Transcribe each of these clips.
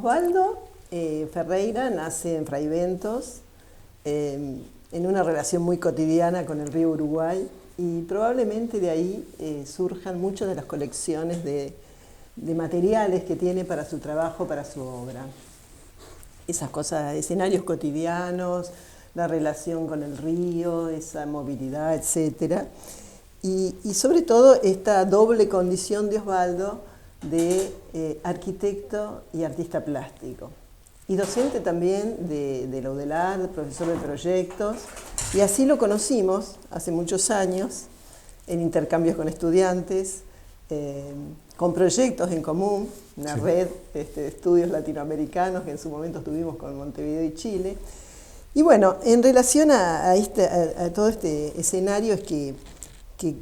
Osvaldo Ferreira nace en Fraiventos, en una relación muy cotidiana con el río Uruguay, y probablemente de ahí surjan muchas de las colecciones de materiales que tiene para su trabajo, para su obra. Esas cosas, escenarios cotidianos, la relación con el río, esa movilidad, etc. Y sobre todo esta doble condición de Osvaldo de arquitecto y artista plástico. Y docente también de la UDELAR, profesor de proyectos, y así lo conocimos hace muchos años, en intercambios con estudiantes, con proyectos en común, una red de estudios latinoamericanos que en su momento tuvimos con Montevideo y Chile. Y bueno, en relación a todo este escenario es que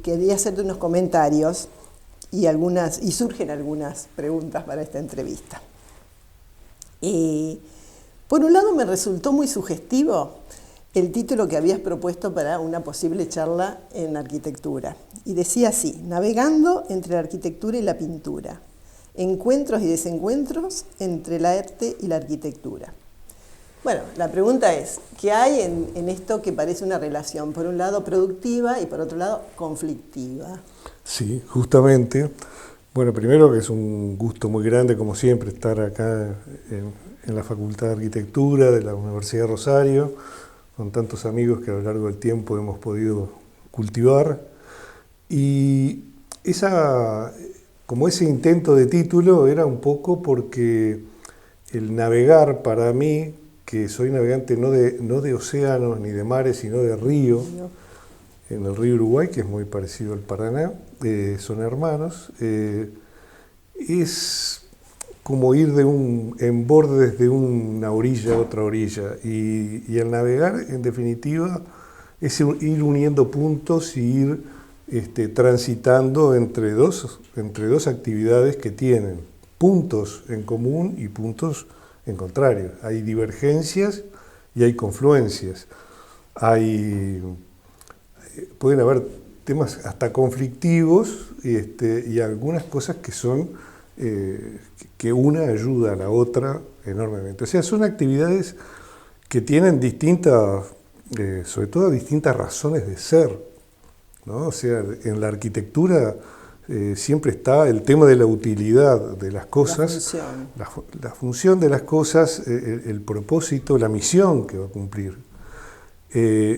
quería hacerte unos comentarios y surgen algunas preguntas para esta entrevista. Por un lado me resultó muy sugestivo el título que habías propuesto para una posible charla en arquitectura. Y decía así: navegando entre la arquitectura y la pintura, encuentros y desencuentros entre el arte y la arquitectura. Bueno, la pregunta es, ¿qué hay en esto que parece una relación, por un lado productiva y por otro lado conflictiva? Sí, justamente. Bueno, primero que es un gusto muy grande, como siempre, estar acá en la Facultad de Arquitectura de la Universidad de Rosario, con tantos amigos que a lo largo del tiempo hemos podido cultivar. Y como ese intento de título era un poco porque el navegar para mí, que soy navegante no de océanos ni de mares, sino de río, en el río Uruguay, que es muy parecido al Paraná, son hermanos, es como ir en bordes de una orilla a otra orilla, y el navegar, en definitiva, es ir uniendo puntos y ir transitando entre dos actividades que tienen puntos en común y puntos en contrario. Hay divergencias y hay confluencias. Pueden haber temas hasta conflictivos y algunas cosas que son que una ayuda a la otra enormemente. O sea, son actividades que tienen sobre todo distintas razones de ser, ¿no? O sea, en la arquitectura siempre está el tema de la utilidad de las cosas, la función de las cosas, el propósito, la misión que va a cumplir.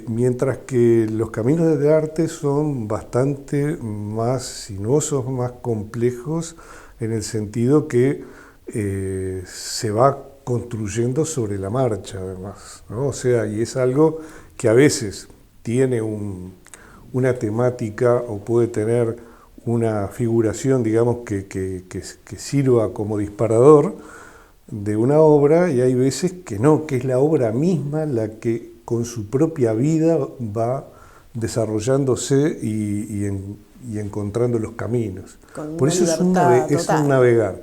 Mientras que los caminos del arte son bastante más sinuosos, más complejos, en el sentido que se va construyendo sobre la marcha, además, ¿no? O sea, y es algo que a veces tiene una temática o puede tener una figuración, digamos, que sirva como disparador de una obra, y hay veces que no, que es la obra misma la que con su propia vida va desarrollándose y encontrando los caminos. Por eso es un navegar.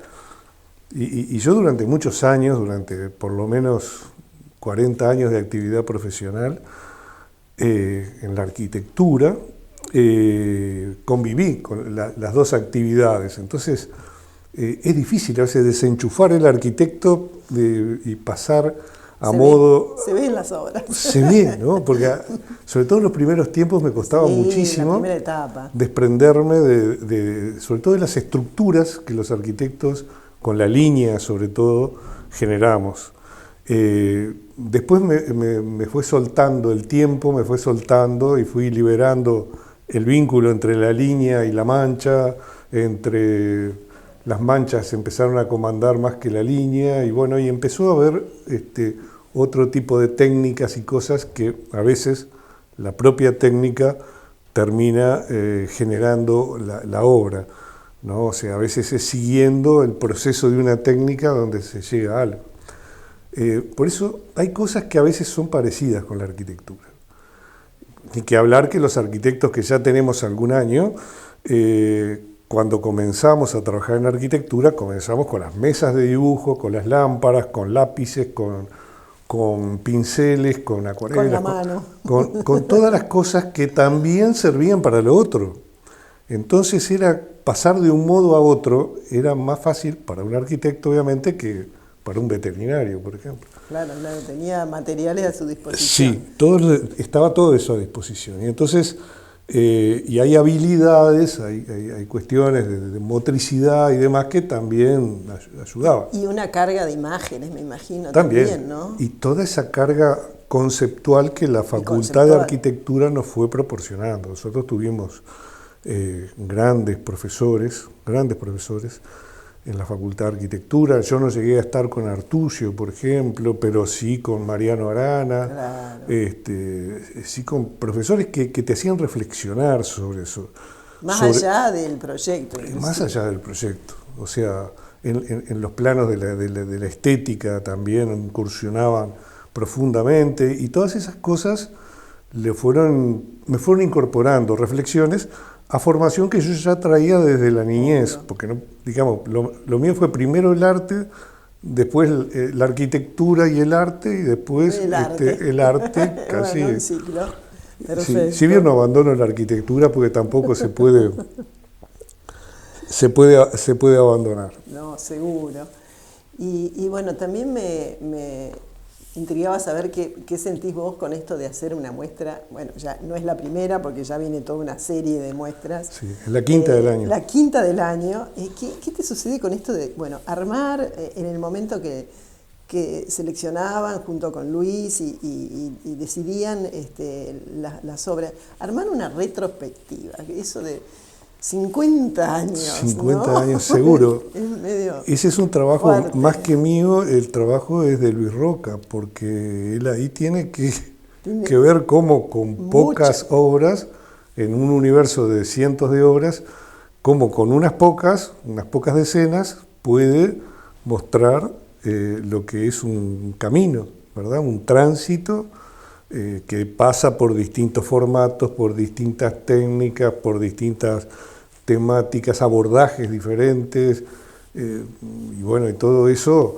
Y yo durante muchos años, durante por lo menos 40 años de actividad profesional en la arquitectura, conviví con las dos actividades. Entonces es difícil a veces desenchufar el arquitecto y pasar se ve en las obras. Se ve, ¿no? Porque sobre todo en los primeros tiempos me costaba muchísimo desprenderme sobre todo de las estructuras que los arquitectos, con la línea sobre todo, generamos. Después me fue soltando el tiempo, me fue soltando y fui liberando el vínculo entre la línea y la mancha, entre las manchas empezaron a comandar más que la línea, y bueno, y empezó a haber otro tipo de técnicas y cosas que a veces la propia técnica termina generando la obra, ¿no? O sea, a veces es siguiendo el proceso de una técnica donde se llega a algo. Por eso hay cosas que a veces son parecidas con la arquitectura. Ni que hablar que los arquitectos que ya tenemos algún año, cuando comenzamos a trabajar en arquitectura, comenzamos con las mesas de dibujo, con las lámparas, con lápices, con pinceles, con acuarelas, con la mano. Con todas las cosas que también servían para lo otro. Entonces pasar de un modo a otro era más fácil para un arquitecto, obviamente, que para un veterinario, por ejemplo. Claro, tenía materiales a su disposición. Sí, estaba todo eso a disposición. Y entonces, y hay habilidades, hay cuestiones de motricidad y demás que también ayudaban. Y una carga de imágenes, me imagino, también, ¿no? Y toda esa carga conceptual que la Facultad de Arquitectura nos fue proporcionando. Nosotros tuvimos grandes profesores en la Facultad de Arquitectura. Yo no llegué a estar con Artucio, por ejemplo, pero sí con Mariano Arana, claro. Sí con profesores que te hacían reflexionar sobre eso. Más allá del proyecto. Más allá del proyecto. O sea, en los planos de la estética también incursionaban profundamente, y todas esas cosas me fueron incorporando reflexiones a formación que yo ya traía desde la niñez, porque no, digamos, lo mío fue primero el arte, después la arquitectura y el arte, y después el arte casi. Bueno, un ciclo. Si bien no abandono la arquitectura, porque tampoco se puede abandonar. No, seguro. Y bueno, también me intrigaba saber qué sentís vos con esto de hacer una muestra. Bueno, ya no es la primera, porque ya viene toda una serie de muestras. Sí, es la quinta del año. La quinta del año. ¿Qué te sucede con esto de, bueno, armar en el momento que seleccionaban junto con Luis y decidían las obras, armar una retrospectiva, eso de 50 años. 50 ¿no? años, seguro. Es medio ese es un trabajo fuerte. Más que mío, el trabajo es de Luis Roca, porque él ahí tiene que ver cómo con pocas obras, en un universo de cientos de obras, cómo con unas pocas decenas, puede mostrar lo que es un camino, ¿verdad? Un tránsito que pasa por distintos formatos, por distintas técnicas, por distintas temáticas, abordajes diferentes, y bueno, y todo eso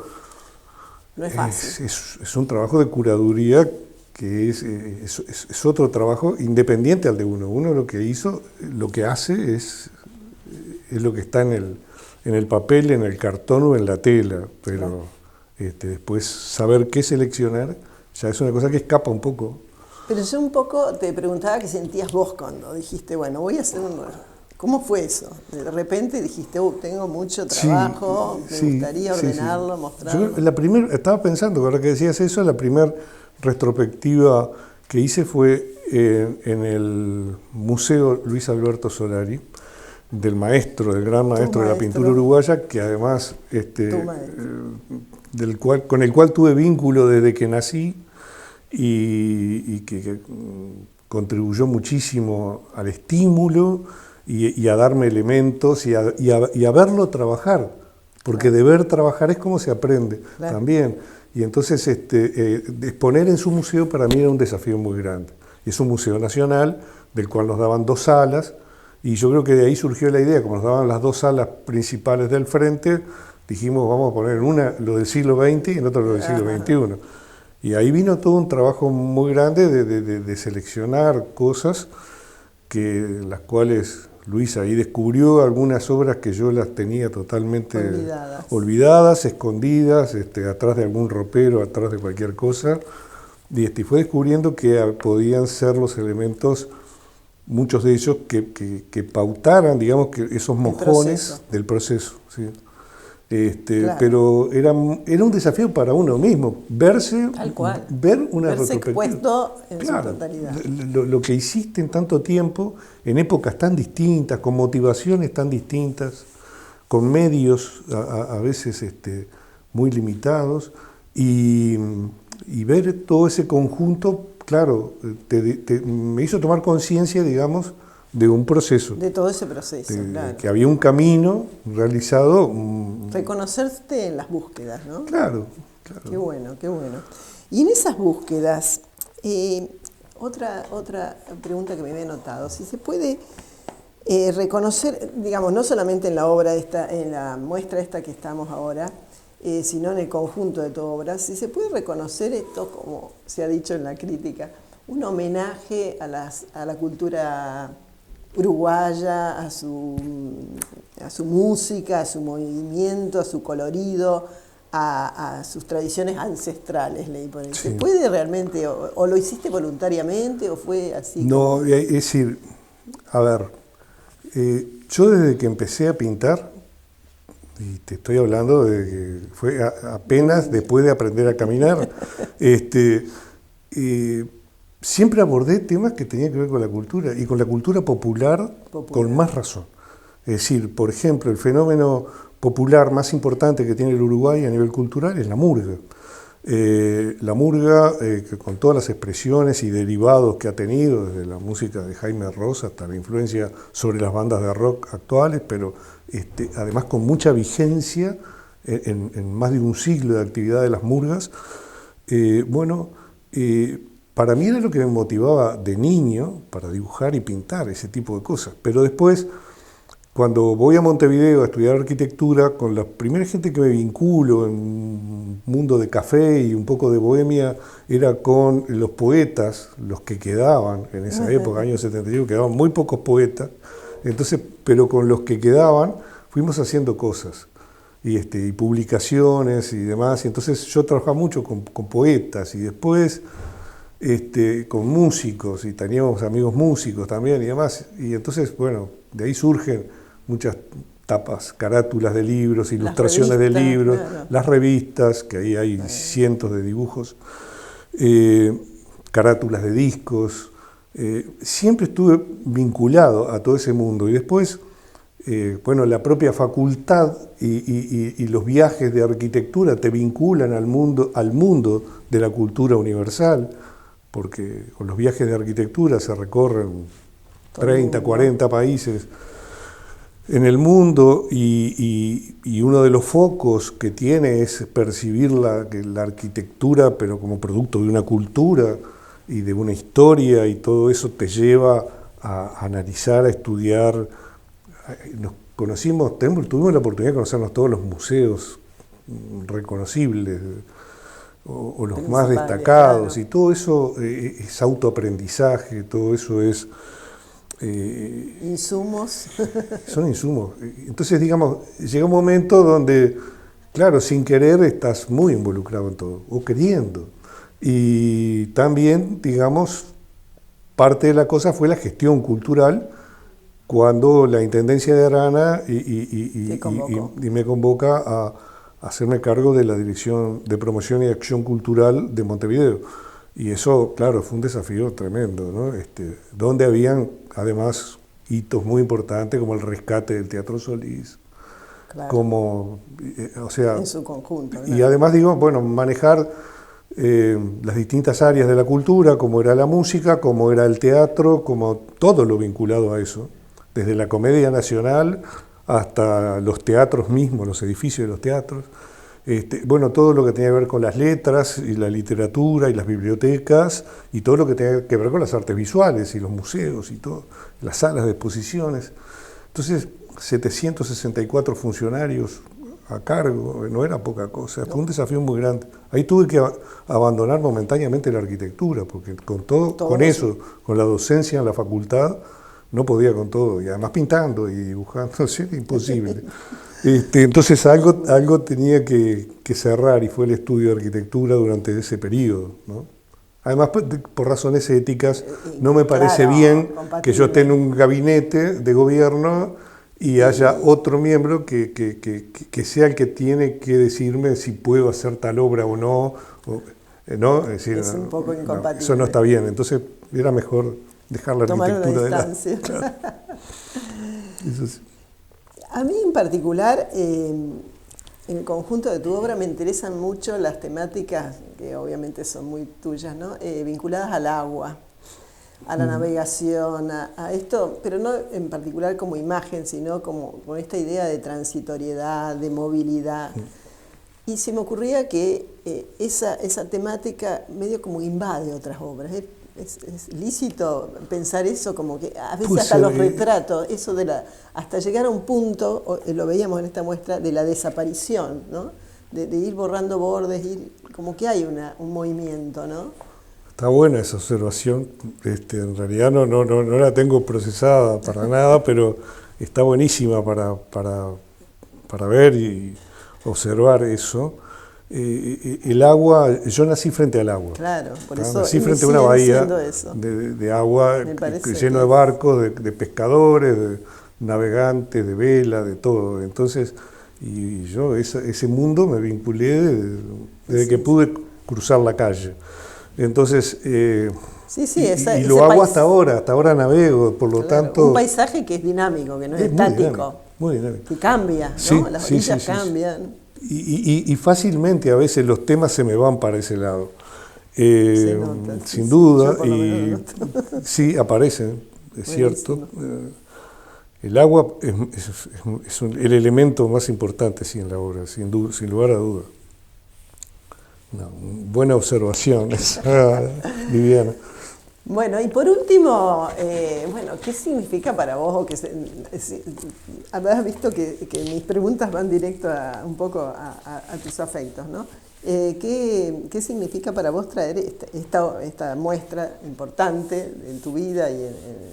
no es fácil. Es un trabajo de curaduría que es otro trabajo independiente al de uno. Uno lo que hace es lo que está en el papel, en el cartón o en la tela, pero después saber qué seleccionar ya es una cosa que escapa un poco. Pero yo un poco te preguntaba qué sentías vos cuando dijiste, bueno, voy a hacer ¿cómo fue eso? De repente dijiste, tengo mucho trabajo, me gustaría ordenarlo, mostrarlo. Yo estaba pensando, ahora que decías eso, la primera retrospectiva que hice fue en el Museo Luis Alberto Solari, del gran maestro de la pintura uruguaya, que además con el cual tuve vínculo desde que nací, y que contribuyó muchísimo al estímulo y a darme elementos y a verlo trabajar, porque de ver trabajar es como se aprende también. Y entonces exponer en su museo para mí era un desafío muy grande. Es un museo nacional del cual nos daban 2 salas, y yo creo que de ahí surgió la idea, como nos daban las 2 salas principales del frente, dijimos vamos a poner en una lo del siglo XX y en otra lo del siglo XXI. Y ahí vino todo un trabajo muy grande de seleccionar cosas, las cuales Luis ahí descubrió algunas obras que yo las tenía totalmente olvidadas, escondidas, atrás de algún ropero, atrás de cualquier cosa, y fue descubriendo que podían ser los elementos, muchos de ellos, que pautaran, digamos, que esos mojones del proceso. ¿Sí? Pero era un desafío para uno mismo, ver una retrospectiva. Expuesto en su totalidad. Lo que hiciste en tanto tiempo, en épocas tan distintas, con motivaciones tan distintas, con medios a veces muy limitados, y ver todo ese conjunto, claro, me hizo tomar conciencia, digamos, de un proceso. De todo ese proceso, claro. Que había un camino realizado. Reconocerte en las búsquedas, ¿no? Claro. Qué bueno, qué bueno. Y en esas búsquedas, otra pregunta que me había notado, si se puede reconocer, digamos, no solamente en la obra en la muestra esta que estamos ahora, sino en el conjunto de tu obra, si se puede reconocer esto, como se ha dicho en la crítica, un homenaje a la cultura uruguaya, a su música, a su movimiento, a su colorido, a sus tradiciones ancestrales, leí por ahí. Sí. ¿Se puede realmente, o lo hiciste voluntariamente, o fue así? No, es decir, a ver, yo desde que empecé a pintar, y te estoy hablando de que fue apenas después de aprender a caminar, siempre abordé temas que tenían que ver con la cultura, y con la cultura popular. Con más razón. Es decir, por ejemplo, el fenómeno popular más importante que tiene el Uruguay a nivel cultural es la murga. La murga, con todas las expresiones y derivados que ha tenido, desde la música de Jaime Ross hasta la influencia sobre las bandas de rock actuales, pero además con mucha vigencia en más de un siglo de actividad de las murgas. Para mí era lo que me motivaba de niño para dibujar y pintar, ese tipo de cosas. Pero después, cuando voy a Montevideo a estudiar arquitectura, con la primera gente que me vinculo en un mundo de café y un poco de bohemia, era con los poetas, los que quedaban en esa época, años 71, quedaban muy pocos poetas. Entonces, pero con los que quedaban, fuimos haciendo cosas, y publicaciones y demás. Y entonces yo trabajaba mucho con poetas, y después con músicos, y teníamos amigos músicos también y demás. Y entonces, bueno, de ahí surgen muchas tapas, carátulas de libros, ilustraciones de libros, claro. Las revistas, que ahí hay cientos de dibujos, carátulas de discos. Siempre estuve vinculado a todo ese mundo. Y después, la propia facultad y los viajes de arquitectura te vinculan al mundo de la cultura universal, porque con los viajes de arquitectura se recorren 30, 40 países en el mundo, y uno de los focos que tiene es percibir la arquitectura, pero como producto de una cultura y de una historia, y todo eso te lleva a analizar, a estudiar. Nos conocimos, tuvimos la oportunidad de conocernos todos los museos reconocibles, o los más destacados, claro. Y todo eso es autoaprendizaje, todo eso es... insumos. Son insumos. Entonces, digamos, llega un momento donde, claro, sin querer estás muy involucrado en todo, o queriendo. Y también, digamos, parte de la cosa fue la gestión cultural, cuando la Intendencia de Arana y me convoca a hacerme cargo de la Dirección de Promoción y Acción Cultural de Montevideo. Y eso, claro, fue un desafío tremendo, ¿no? Donde habían, además, hitos muy importantes, como el rescate del Teatro Solís, claro. Como, en su conjunto, ¿no? Y además, manejar las distintas áreas de la cultura, como era la música, como era el teatro, como todo lo vinculado a eso, desde la Comedia Nacional hasta los teatros mismos, los edificios de los teatros, todo lo que tenía que ver con las letras y la literatura y las bibliotecas, y todo lo que tenía que ver con las artes visuales y los museos y todo, las salas de exposiciones. Entonces, 764 funcionarios a cargo, no era poca cosa, fue un desafío muy grande. Ahí tuve que abandonar momentáneamente la arquitectura, porque con eso, con la docencia en la facultad, no podía con todo, y además pintando y dibujando, era imposible. Entonces algo tenía que cerrar, y fue el estudio de arquitectura durante ese periodo, ¿no? Además, por razones éticas, no me parece bien que yo esté en un gabinete de gobierno y haya otro miembro que sea el que tiene que decirme si puedo hacer tal obra o no. ¿No? Es decir, es un poco incompatible. Eso no está bien, entonces era mejor dejar la arquitectura de lado. Claro. Eso sí. A mí en particular, en el conjunto de tu obra me interesan mucho las temáticas, que obviamente son muy tuyas, ¿no? Vinculadas al agua, a la navegación, a esto, pero no en particular como imagen, sino como con esta idea de transitoriedad, de movilidad. Y se me ocurría que esa temática medio como invade otras obras. Es lícito pensar eso, como que a veces hasta los retratos, eso hasta llegar a un punto, lo veíamos en esta muestra, de la desaparición, ¿no? De ir borrando bordes, como que hay un movimiento, ¿no? Está buena esa observación, en realidad no la tengo procesada para nada, pero está buenísima para ver y observar eso. el agua, yo nací frente al agua. Claro, por eso nací frente a una bahía de agua lleno de barcos, de pescadores, de navegantes, de vela, de todo. Entonces, y yo ese mundo me vinculé desde que pude cruzar la calle. Entonces, y lo hago hasta ahora navego, por lo tanto... Un paisaje que es dinámico, que no es estático, muy dinámico. Que cambia, ¿no? Las orillas cambian. Y fácilmente a veces los temas se me van para ese lado. Se nota, sin duda, y sí, aparecen, es cierto. El agua es el elemento más importante sí, en la obra, sin lugar a duda. Una buena observación esa, Viviana. Bueno, y por último, ¿qué significa para vos? Habrás visto que mis preguntas van directo un poco a tus afectos, ¿no? ¿Qué significa para vos traer esta muestra importante en tu vida y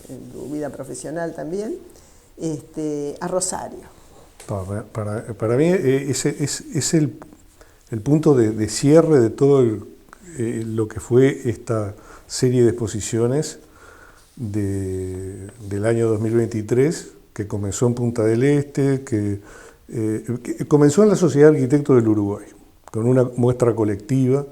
en tu vida profesional también a Rosario? Para mí es el punto de cierre de todo lo que fue esta serie de exposiciones del año 2023, que comenzó en Punta del Este, que comenzó en la Sociedad de Arquitectos del Uruguay, con una muestra colectiva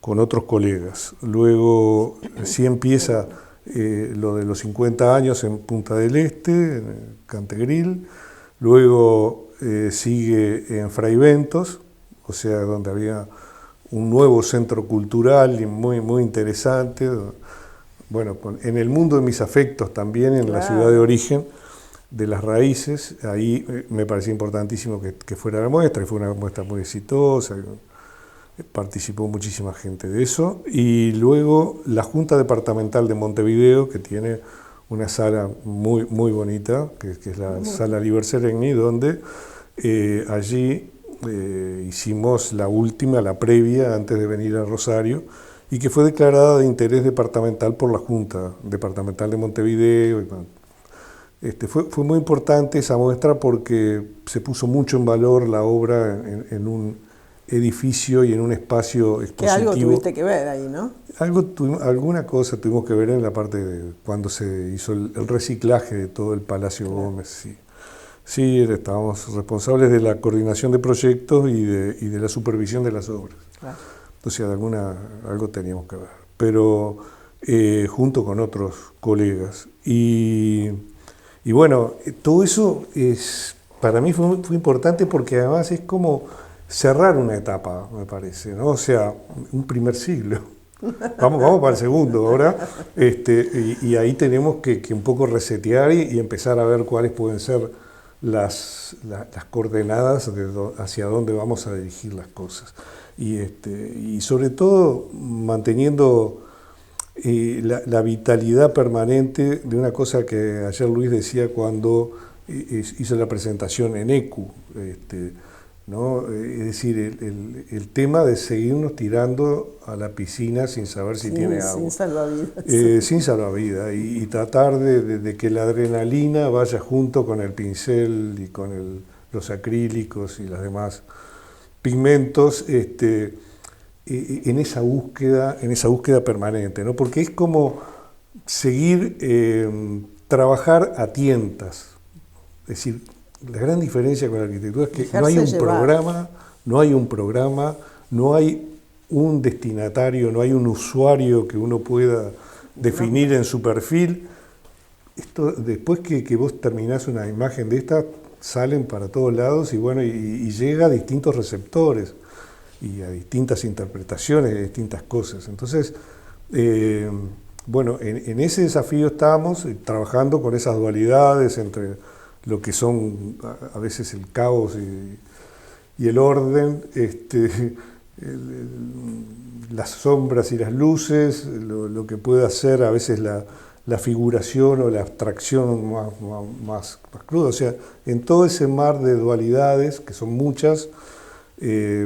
con otros colegas. Luego sí empieza lo de los 50 años en Punta del Este, en Cantegril. Luego sigue en Fraiventos, o sea, donde había un nuevo centro cultural y muy interesante. Bueno, en el mundo de mis afectos también, en la ciudad de origen, de las raíces, ahí me parecía importantísimo que fuera la muestra, y fue una muestra muy exitosa, participó muchísima gente de eso. Y luego la Junta Departamental de Montevideo, que tiene una sala muy bonita, que es la Sala Liber Seregni, donde allí hicimos la previa antes de venir a Rosario, y que fue declarada de interés departamental por la Junta Departamental de Montevideo. Fue muy importante esa muestra porque se puso mucho en valor la obra en un edificio y en un espacio expositivo. Que algo tuviste que ver ahí, ¿no? Alguna cosa tuvimos que ver en la parte de cuando se hizo el reciclaje de todo el Palacio Gómez, sí. Sí, estábamos responsables de la coordinación de proyectos y de la supervisión de las obras. Claro. Entonces algo teníamos que ver, pero junto con otros colegas. Y bueno, todo eso para mí fue importante porque además es como cerrar una etapa, me parece, ¿no? O sea, un primer siglo. Vamos para el segundo ahora, y ahí tenemos que un poco resetear y empezar a ver cuáles pueden ser las coordenadas hacia dónde vamos a dirigir las cosas. Y sobre todo manteniendo la vitalidad permanente de una cosa que ayer Luis decía cuando hizo la presentación en ECU, ¿no? Es decir, el tema de seguirnos tirando a la piscina sin saber si tiene agua. Sin salvavidas. Sin salvavidas, y tratar de que la adrenalina vaya junto con el pincel y con los acrílicos y los demás pigmentos, en esa búsqueda permanente, ¿no? Porque es como seguir, trabajar a tientas. Es decir, la gran diferencia con la arquitectura es que no hay un programa, no hay un destinatario, no hay un usuario que uno pueda definir en su perfil. Esto, después que vos terminás una imagen de esta, salen para todos lados y bueno, y llega a distintos receptores y a distintas interpretaciones de distintas cosas. Entonces, bueno, en ese desafío estábamos trabajando con esas dualidades entre lo que son a veces el caos y el orden, las sombras y las luces, lo que puede hacer a veces la figuración o la abstracción más cruda. O sea, en todo ese mar de dualidades, que son muchas,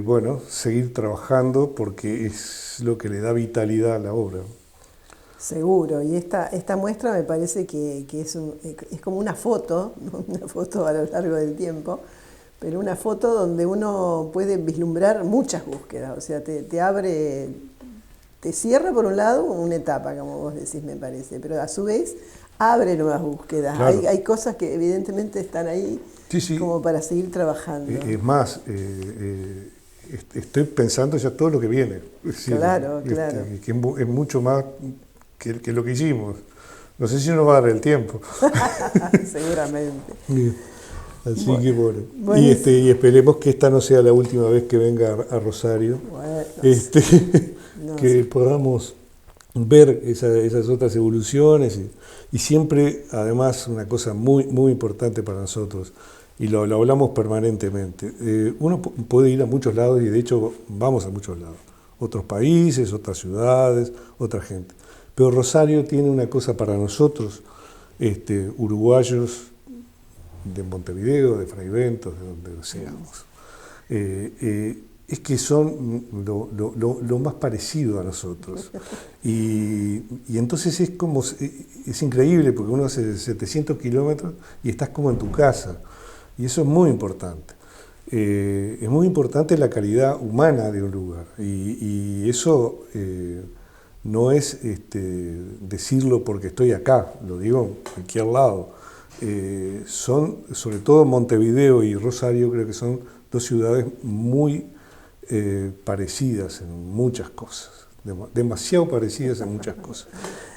bueno, seguir trabajando porque es lo que le da vitalidad a la obra. Seguro, y esta muestra me parece que es como una foto a lo largo del tiempo, pero una foto donde uno puede vislumbrar muchas búsquedas, o sea, te abre, te cierra por un lado una etapa, como vos decís, me parece, pero a su vez abre nuevas búsquedas. Claro. Hay cosas que evidentemente están ahí Sí. como para seguir trabajando. Es más, estoy pensando ya todo lo que viene. Es decir, Claro. que es mucho más que lo que hicimos. No sé si nos va a dar el tiempo. Seguramente. Así Bueno, que bueno. bueno, Y esperemos que esta no sea la última vez que venga a Rosario. Bueno, no, Que sí. podamos ver esas otras evoluciones y siempre, además, una cosa muy, muy importante para nosotros, y lo hablamos permanentemente, uno puede ir a muchos lados y de hecho vamos a muchos lados, otros países, otras ciudades, otra gente, pero Rosario tiene una cosa para nosotros, uruguayos de Montevideo, de Fraiventos, de donde seamos, es que son lo más parecido a nosotros. Y entonces es increíble porque uno hace 700 kilómetros y estás como en tu casa. Y eso es muy importante. Es muy importante la calidad humana de un lugar. Y eso no es decirlo porque estoy acá, lo digo en cualquier lado. Son, sobre todo Montevideo y Rosario, creo que son dos ciudades muy parecidas en muchas cosas, demasiado parecidas en muchas cosas.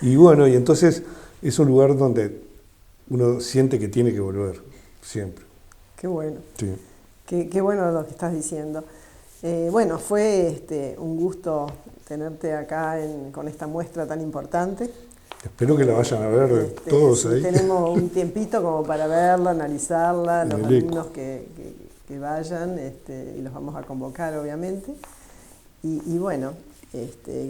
Y bueno, y entonces es un lugar donde uno siente que tiene que volver, siempre. Qué bueno. Sí. Qué bueno lo que estás diciendo. Bueno, fue un gusto tenerte acá con esta muestra tan importante. Espero que la vayan a ver todos sí, ahí. Tenemos un tiempito como para verla, analizarla, En los el alumnos eco. que vayan, y los vamos a convocar obviamente. Y bueno,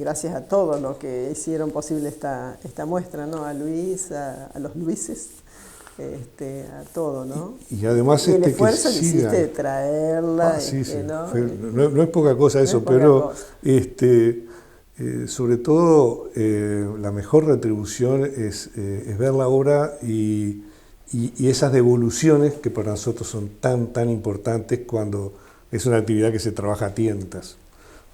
gracias a todos los que hicieron posible esta muestra, ¿no? A Luis, a los Luises, a todo, ¿no? Y además Y el esfuerzo que que hiciste de sigan. traerla, Sí. ¿no? No es poca cosa eso, No es poca pero cosa. sobre todo la mejor retribución es ver la obra y esas devoluciones que para nosotros son tan importantes cuando es una actividad que se trabaja a tientas.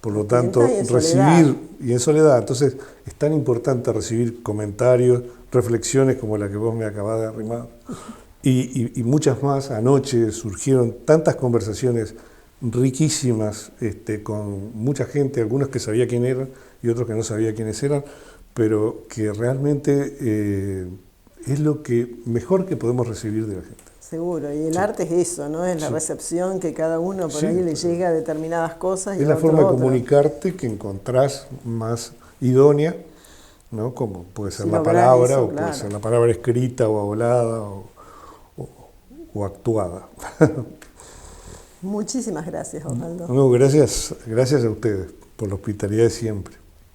Por lo tanto, recibir, y en soledad, entonces es tan importante recibir comentarios, reflexiones como la que vos me acabás de arrimar, y muchas más. Anoche surgieron tantas conversaciones riquísimas con mucha gente, algunos que sabía quién eran y otros que no sabía quiénes eran, pero que realmente es lo que mejor que podemos recibir de la gente. Seguro, y el Sí. arte es eso, ¿no? Es la Sí. recepción que cada uno por Sí. ahí le llega a determinadas cosas. Y Es la otro, forma de comunicarte que encontrás más idónea, ¿no? Como puede ser Si la lográs palabra, eso, o claro. puede ser la palabra escrita o hablada o actuada. Muchísimas gracias, Osvaldo. No, gracias a ustedes por la hospitalidad de siempre.